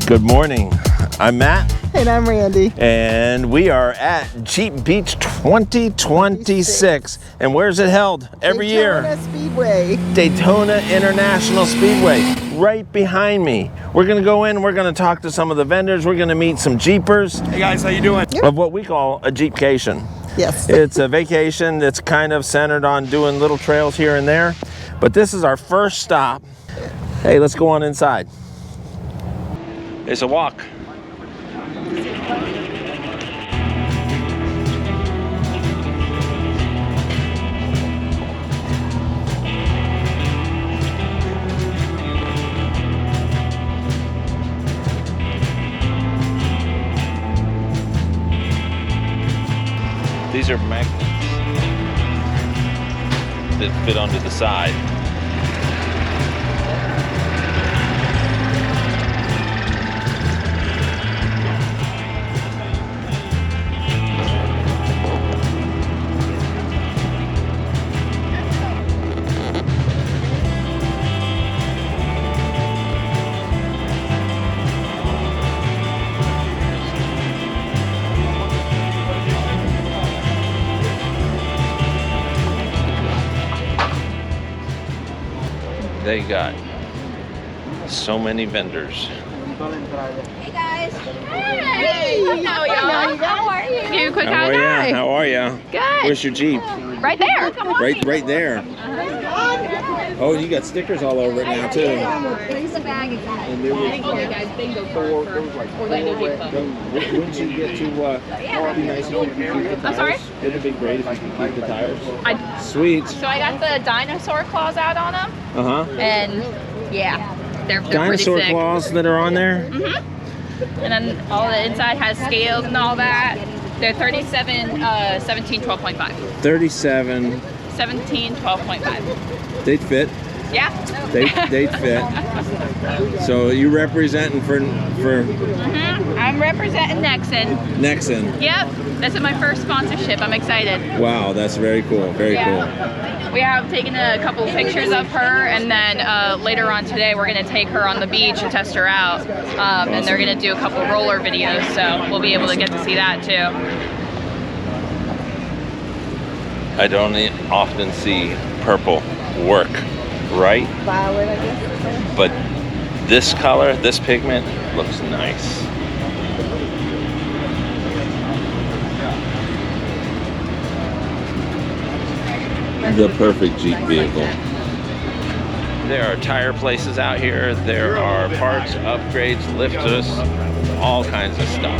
Good morning. I'm Matt. And I'm Randy. And we are at Jeep Beach 2026. And where's it held? Every year. Daytona Speedway. Daytona International Speedway. Right behind me. We're going to go in, we're going to talk to some of the vendors. We're going to meet some Jeepers. Hey guys, how you doing? Yep. Of what we call a Jeepcation. Yes. It's a vacation that's kind of centered on doing little trails here and there. But this is our first stop. Hey, let's go on inside. It's a walk. These are magnets that fit onto the side. They got so many vendors. Hey guys. Hey. Hello y'all. How are you? Give you a quick hi. How are you? Good. Where's your Jeep? Right there. Right there. Oh, you got stickers all over it now too. Where's the bag exactly? And there was Wouldn't you get to? It'd be nice if you could keep the tires. I'm sorry? It'd be great if you could keep the tires. Sweet. So I got the dinosaur claws out on them. And yeah, they're Dinosaur pretty sick. claws that are on there. And then all the inside has scales and all that. They're 37, 17, 12.5. 37. 17, 12.5. They'd fit. Yeah. They'd fit. So you representing for I'm representing Nexon. Nexon. Yep. This is my first sponsorship. I'm excited. Wow, that's very cool. Very cool. We have taken a couple pictures of her, and then later on today we're going to take her on the beach and test her out. And they're going to do a couple roller videos, so we'll be able to get to see that too. I don't often see purple work, right? Violet, I guess. But this color, this pigment looks nice. The perfect Jeep vehicle. There are tire places out here. There are parts, upgrades, lifters, all kinds of stuff.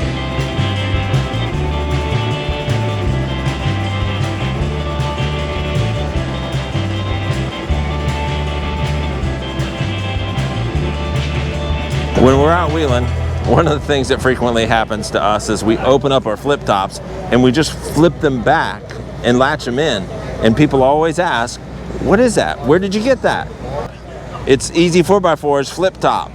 When we're out wheeling, one of the things that frequently happens to us is we open up our flip tops and we just flip them back and latch them in. And people always ask, what is that? Where did you get that? It's Easy 4x4's flip top.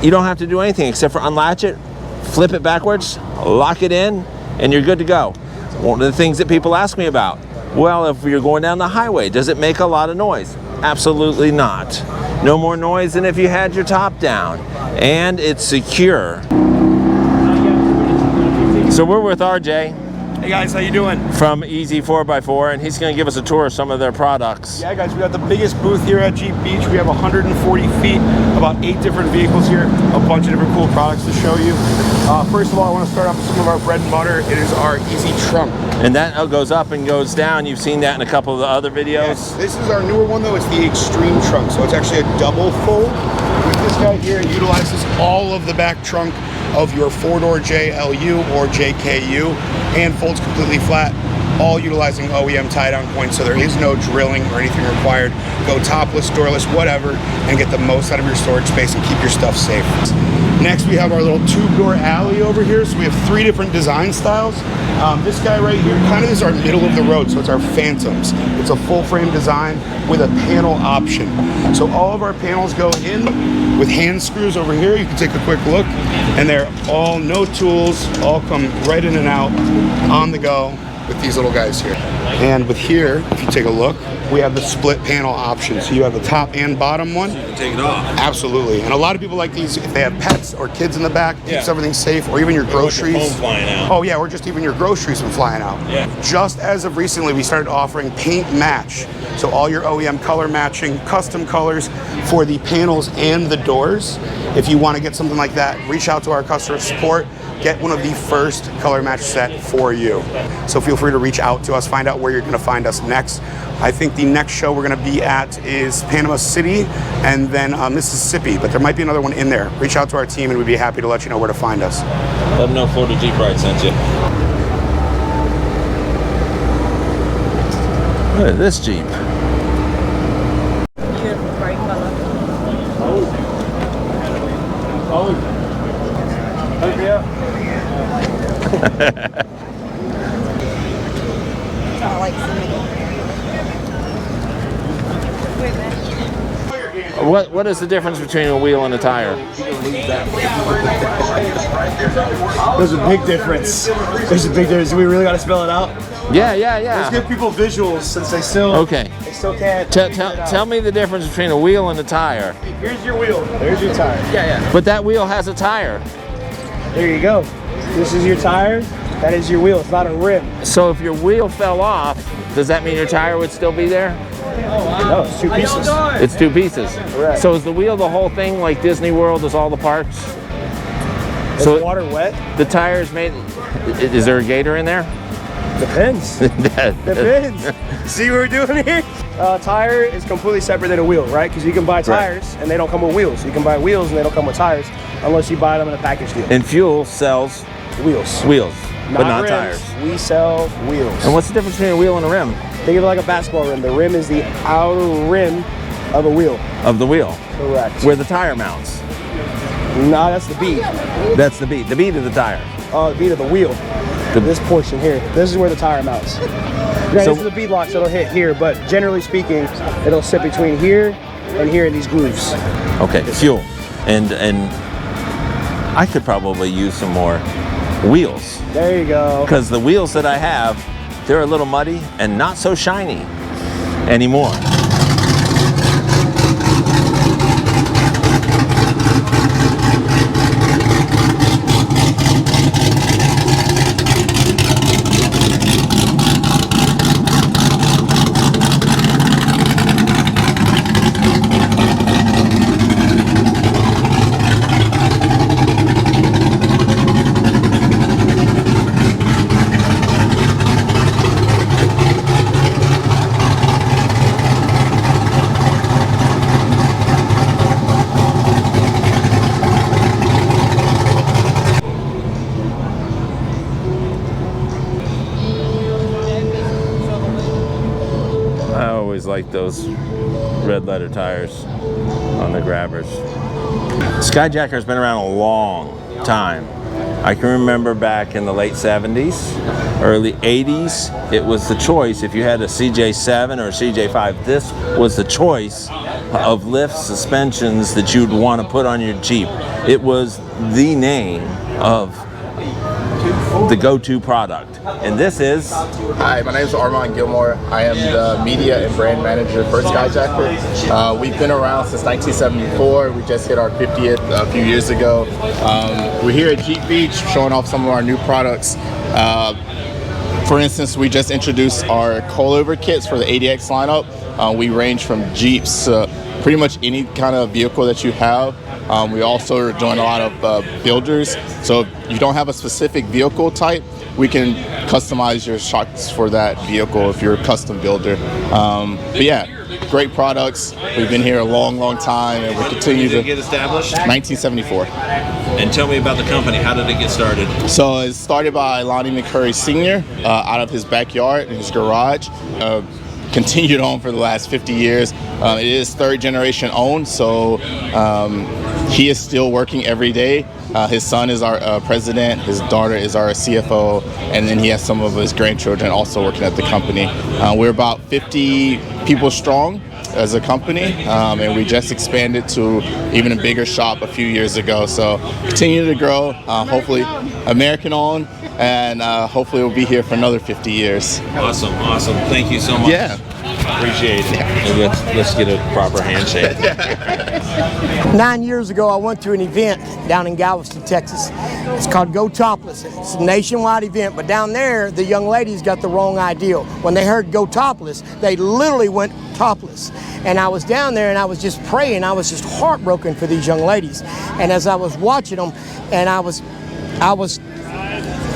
You don't have to do anything except for unlatch it, flip it backwards, lock it in, and you're good to go. One of the things that people ask me about, well, if you're going down the highway, does it make a lot of noise? Absolutely not. No more noise than if you had your top down. And it's secure. So we're with RJ. Hey guys, how you doing? From Easy 4x4, and he's going to give us a tour of some of their products. Yeah guys, we got the biggest booth here at Jeep Beach. We have 140 feet, about 8 different vehicles here, a bunch of different cool products to show you. First of all, I want to start off with some of our bread and butter. It is our Easy Trunk. And that goes up and goes down. You've seen that in a couple of the other videos. Yes, this is our newer one though. It's the Extreme Trunk, so it's actually a double fold. With this guy here, it utilizes all of the back trunk of your 4-door JLU or JKU and folds completely flat, all utilizing OEM tie-down points, so there is no drilling or anything required. Go topless, doorless, whatever, and get the most out of your storage space and keep your stuff safe. Next, we have our little tube door alley over here. So we have 3 different design styles. This guy right here kind of is our middle of the road, so it's our Phantoms. It's a full frame design with a panel option. So all of our panels go in with hand screws over here. You can take a quick look, and they're all no tools, all come right in and out on the go. with these little guys here. And with here, if you take a look, we have the split panel option. So you have the top and bottom one. You can take it off. Absolutely. And a lot of people like these if they have pets or kids in the back, keeps everything safe, or even your groceries. Phone flying out. Oh yeah, or just even your groceries from flying out. Yeah. Just as of recently, we started offering paint match. So all your OEM color matching, custom colors for the panels and the doors. If you want to get something like that, reach out to our customer support. Get one of the first color match set for you. So feel free to reach out to us, find out where you're gonna find us next. I think the next show we're gonna be at is Panama City and then Mississippi, but there might be another one in there. Reach out to our team and we'd be happy to let you know where to find us. Let them know Florida Jeep Ride sent you. Look at this Jeep. Beautiful bright color. I like What is the difference between a wheel and a tire? There's a big difference. There's a big difference. Do we really got to spell it out? Yeah. Let's give people visuals since they still can't. Tell me the difference between a wheel and a tire. Here's your wheel. There's your tire. Yeah. But that wheel has a tire. There you go. This is your tire. That is your wheel. It's not a rim. So if your wheel fell off, does that mean your tire would still be there? No, it's two pieces. It's two pieces. Correct. So is the wheel the whole thing like Disney World is all the parts? Is So the water wet? the tire's made, is there a gator in there? Depends. Depends. See what we're doing here? Tire is completely separate than a wheel, right? Because you can buy tires and they don't come with wheels. You can buy wheels and they don't come with tires unless you buy them in a package deal. And fuel sells Wheels. but not rims. tires. We sell wheels. And what's the difference between a wheel and a rim? Think of it like a basketball rim. The rim is the outer rim of a wheel. Of the wheel. Correct. Where the tire mounts. Nah, that's the bead. That's the bead. The bead of the tire. The bead of the wheel. This portion here. This is where the tire mounts. This is the bead lock, so it'll hit here, but generally speaking, it'll sit between here and here in these grooves. Okay, fuel. And I could probably use some more wheels. There you go. Because the wheels that I have, they're a little muddy and not so shiny anymore. Like those red letter tires on the grabbers. Skyjacker's been around a long time. I can remember back in the late 70s, early 80s, it was the choice. If you had a CJ7 or a CJ5, this was the choice of lift suspensions that you'd want to put on your Jeep. It was the name of the go-to product. And this is... Hi, my name is Armand Gilmore. I am the media and brand manager for Skyjacker. We've been around since 1974. We just hit our 50th a few years ago. We're here at Jeep Beach showing off some of our new products. For instance, we just introduced our coilover kits for the ADX lineup. We range from Jeeps to pretty much any kind of vehicle that you have. We also are doing a lot of builders. So if you don't have a specific vehicle type, we can customize your shocks for that vehicle if you're a custom builder. But yeah, great products. We've been here a long, long time, and we continue to get established? 1974. And tell me about the company. How did it get started? So it started by Lonnie McCurry Sr. Out of his backyard in his garage. Continued on for the last 50 years. It is third generation owned, so he is still working every day. His son is our president, his daughter is our CFO, and then he has some of his grandchildren also working at the company. We're about 50 people strong as a company, and we just expanded to even a bigger shop a few years ago. So continue to grow, hopefully American owned, and hopefully we'll be here for another 50 years. Awesome, awesome. Thank you so much. Yeah. Appreciate it. And let's get a proper handshake. 9 years ago, I went to an event down in Galveston, Texas. It's called Go Topless. It's a nationwide event, but down there, the young ladies got the wrong idea. When they heard Go Topless, they literally went topless. And I was down there and I was just praying. I was just heartbroken for these young ladies. And as I was watching them, and I was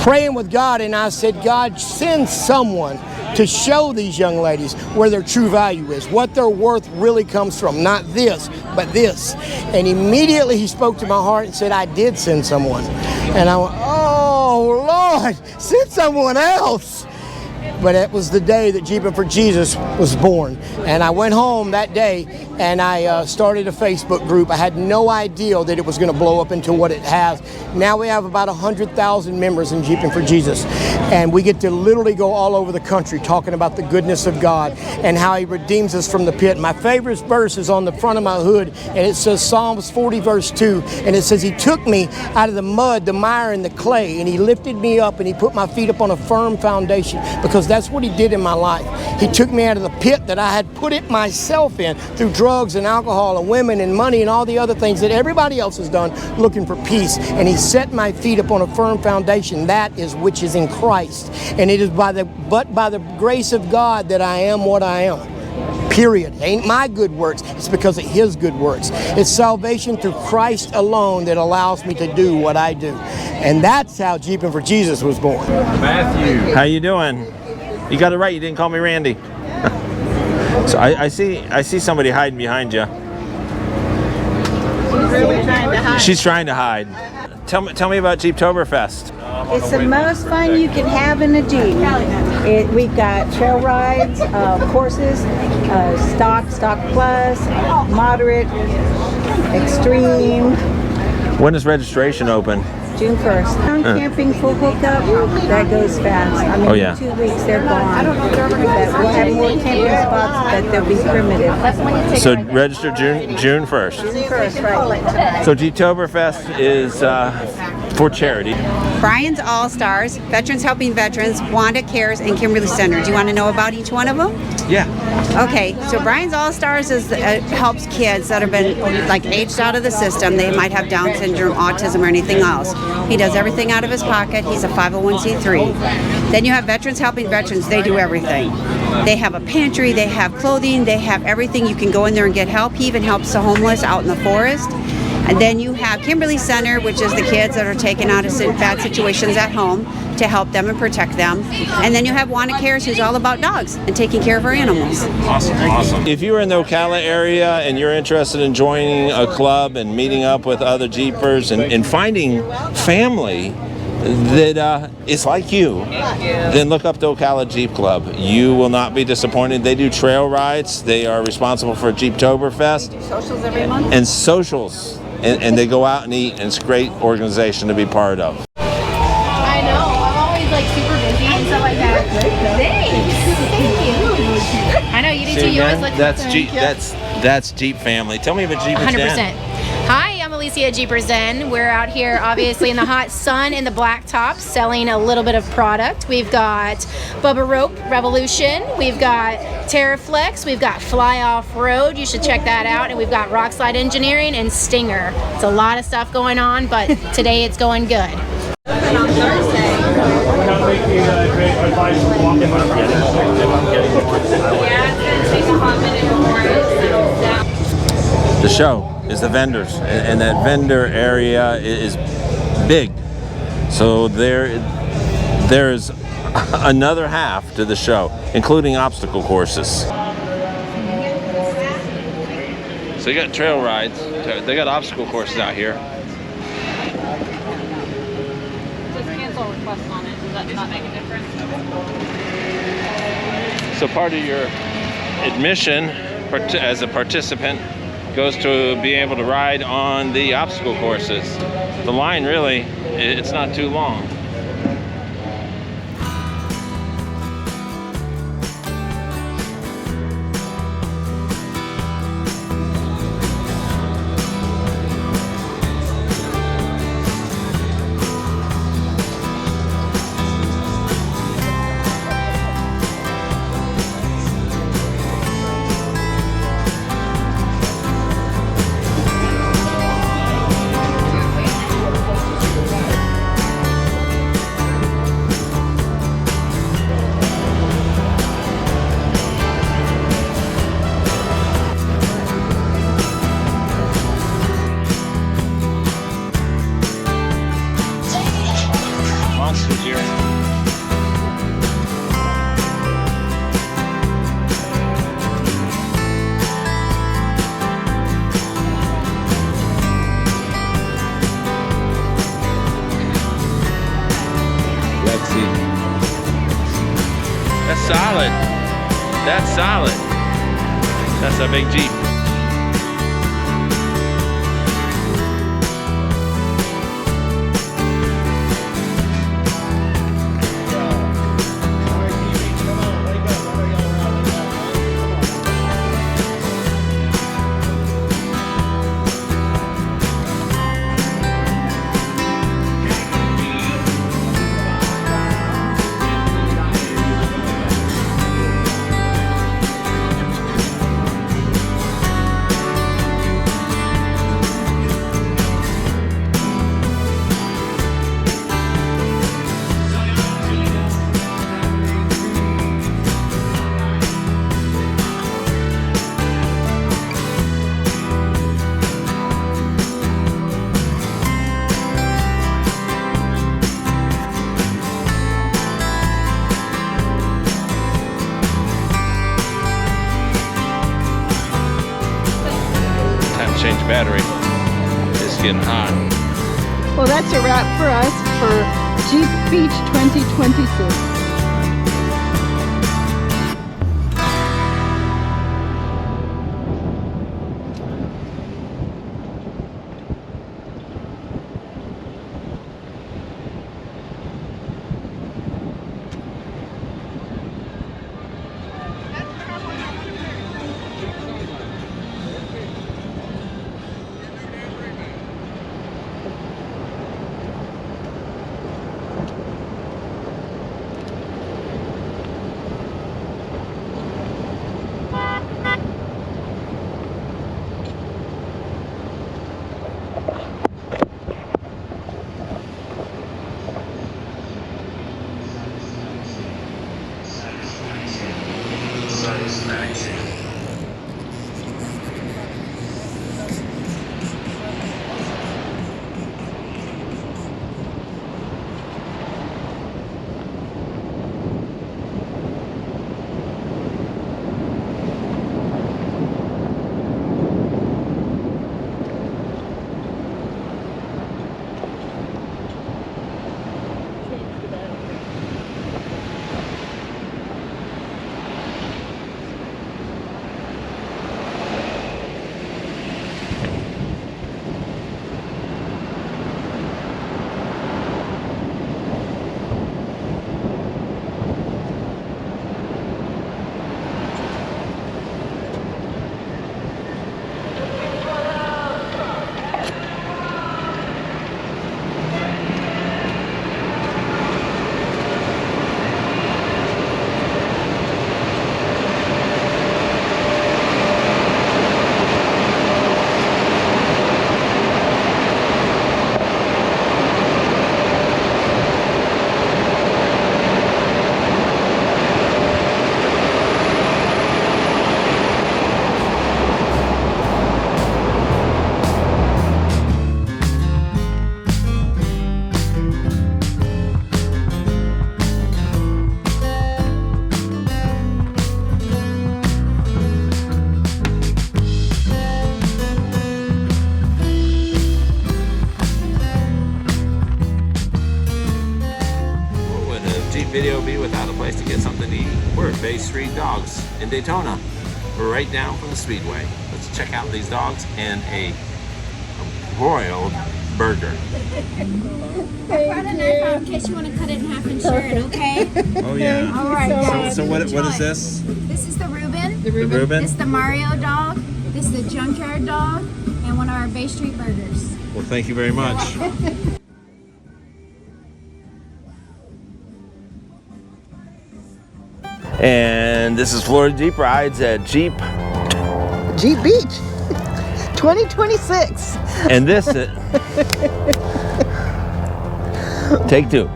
praying with God, and I said, God, send someone to show these young ladies where their true value is, what their worth really comes from, not this, but this. And immediately he spoke to my heart and said, I did send someone. And I went, oh Lord, send someone else. But it was the day that Jeeping for Jesus was born. And I went home that day and I started a Facebook group. I had no idea that it was going to blow up into what it has. Now we have about 100,000 members in Jeeping for Jesus. And we get to literally go all over the country talking about the goodness of God and how he redeems us from the pit. My favorite verse is on the front of my hood, and it says Psalms 40 verse 2. And it says, he took me out of the mud, the mire, and the clay, and he lifted me up and he put my feet up on a firm foundation, because that's what he did in my life. He took me out of the pit that I had put it myself in through drugs and alcohol and women and money and all the other things that everybody else has done looking for peace. And he set my feet up on a firm foundation, that is which is in Christ. And it is by the grace of God that I am what I am. Period. It ain't my good works, it's because of his good works. It's salvation through Christ alone that allows me to do what I do. And that's how Jeeping for Jesus was born. Matthew. How you doing? You got it right, you didn't call me Randy. So I see somebody hiding behind you. She's really trying to hide. She's trying to hide. Tell me about Jeeptoberfest. It's the most fun you can have in a Jeep. We've got trail rides, courses, stock plus, moderate, extreme. When does registration open? June 1st. Camping full hookup, that goes fast. I mean, Oh, yeah. 2 weeks they're gone. But we'll have more camping spots, but they'll be primitive. So register June 1st. June 1st, right. So Jeeptoberfest is for charity. Brian's All-Stars, Veterans Helping Veterans, Wanda Cares, and Kimberly Center. Do you want to know about each one of them? Yeah. Okay, so Brian's All-Stars is helps kids that have been like aged out of the system. They might have Down syndrome, autism, or anything else. He does everything out of his pocket. He's a 501c3. Then you have Veterans Helping Veterans. They do everything. They have a pantry, they have clothing, they have everything. You can go in there and get help. He even helps the homeless out in the forest. And then you have Kimberly Center, which is the kids that are taken out of bad situations at home to help them and protect them. And then you have Wanda Cares, who's all about dogs and taking care of our animals. Awesome. If you are in the Ocala area and you're interested in joining a club and meeting up with other Jeepers and finding family that is like you, then look up the Ocala Jeep Club. You will not be disappointed. They do trail rides. They are responsible for Jeeptoberfest. Socials every month. And socials. And they go out and eat, and it's a great organization to be part of. I know. I'm always like super busy and stuff like that. Thanks. Thank you. I know you do too. You always look. That's Jeep family. Tell me about Jeepers 100%. Hi, I'm Alicia at Jeepers Den. We're out here obviously in the hot sun in the blacktop selling a little bit of product. We've got Bubba Rope Revolution. We've got Terraflex. We've got Fly Off-Road. You should check that out. And we've got Rockslide Engineering and Stinger. It's a lot of stuff going on, but today it's going good. The show is the Venders, and that vendor area is big. So there's another half to the show, including obstacle courses. So you got trail rides. They got obstacle courses out here. Just cancel request on it. Does that not make a difference? So part of your admission as a participant goes to be able to ride on the obstacle courses. The line really, it's not too long. solid. That's solid. That's a big Jeep. Change battery. It's getting hot. Well, that's a wrap for us for Jeep Beach 2026. Video be without a place to get something to eat. We're at Bay Street Dogs in Daytona. We're right down from the Speedway. Let's check out these dogs and a broiled burger. I brought a knife out in case you want to cut it in half and share it, okay? Oh yeah. All right, guys. So what is this? This is the Reuben. The Reuben? This is the Mario dog. This is the Junkyard dog. And one of our Bay Street burgers. Well, thank you very much. And this is Florida Jeep Rides at Jeep Beach 2026. And this is take two.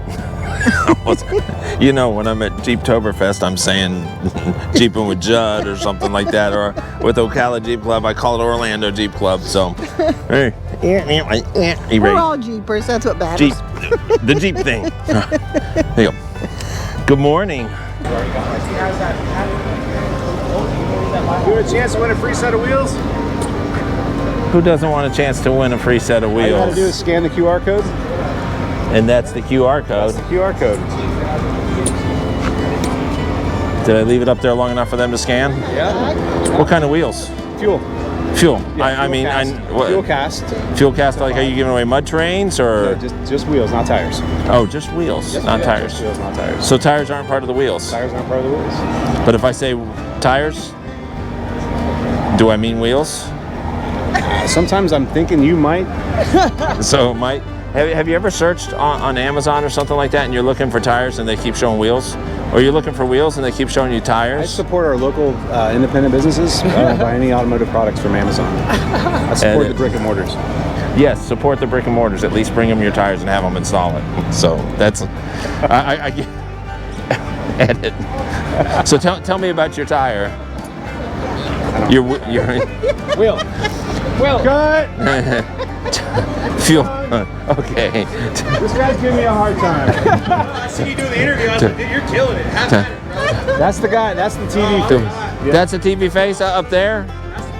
You know, when I'm at Jeeptoberfest, I'm saying Jeeping with Judd or something like that, or with Ocala Jeep Club, I call it Orlando Jeep Club. So, hey, we're all Jeepers. That's what matters. Jeep, the Jeep thing. There you go. Good morning. You want a chance to win a free set of wheels? Who doesn't want a chance to win a free set of All you gotta wheels? do is scan the QR code. And that's the QR code. That's the QR code. Did I leave it up there long enough for them to scan? Yeah. What kind of wheels? Fuel. Fuel. Yeah, fuel cast. Fuel cast. Like, are you giving away mud terrains or? No, just wheels, not tires. Oh, just wheels, not tires. Just wheels, not tires. So tires aren't part of the wheels. Tires aren't part of the wheels. But if I say tires, do I mean wheels? Sometimes I'm thinking you might. So might. Have you ever searched on Amazon or something like that, and you're looking for tires and they keep showing wheels? Or you're looking for wheels and they keep showing you tires? I support our local independent businesses. I don't buy any automotive products from Amazon. I support the brick and mortars. Yes, support the brick and mortars. At least bring them your tires and have them install it. So that's, I edit. So tell me about your tire. Your Wheel. Cut. Fuel. Okay. This guy's giving me a hard time. I see you doing the interview. I was like, dude, you're killing it. That's the guy. That's the TV face. Yeah. That's the TV face up there.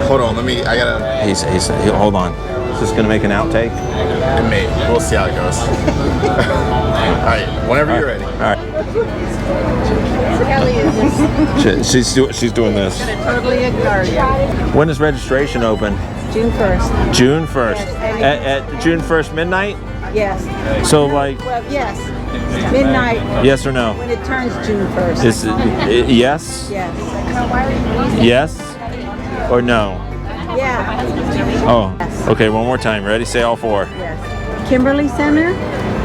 Hold on, I gotta. He's hold on. Is this gonna make an outtake? It may. We'll see how it goes. All right, whenever you're ready. All right. Kelly is just She's doing this. totally ignore you. When does registration open? June 1st. June 1st. Yes. At June 1st midnight? Yes. So like. Well, yes. Midnight. Yes or no? When it turns June 1st. Is it, yes? Yes. Yes? Or no? Yeah. Oh. Yes. Okay. One more time. Ready? Say all four. Yes. Kimberly Center,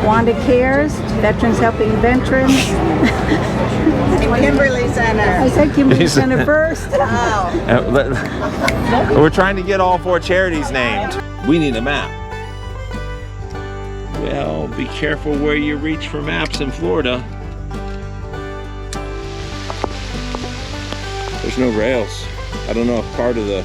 Wanda Cares, Veterans Helping Veterans. Kimberly Center. I said Kimberly Center first. Oh. We're trying to get all four charities named. We need a map. Well, be careful where you reach for maps in Florida. There's no rails. I don't know if part of the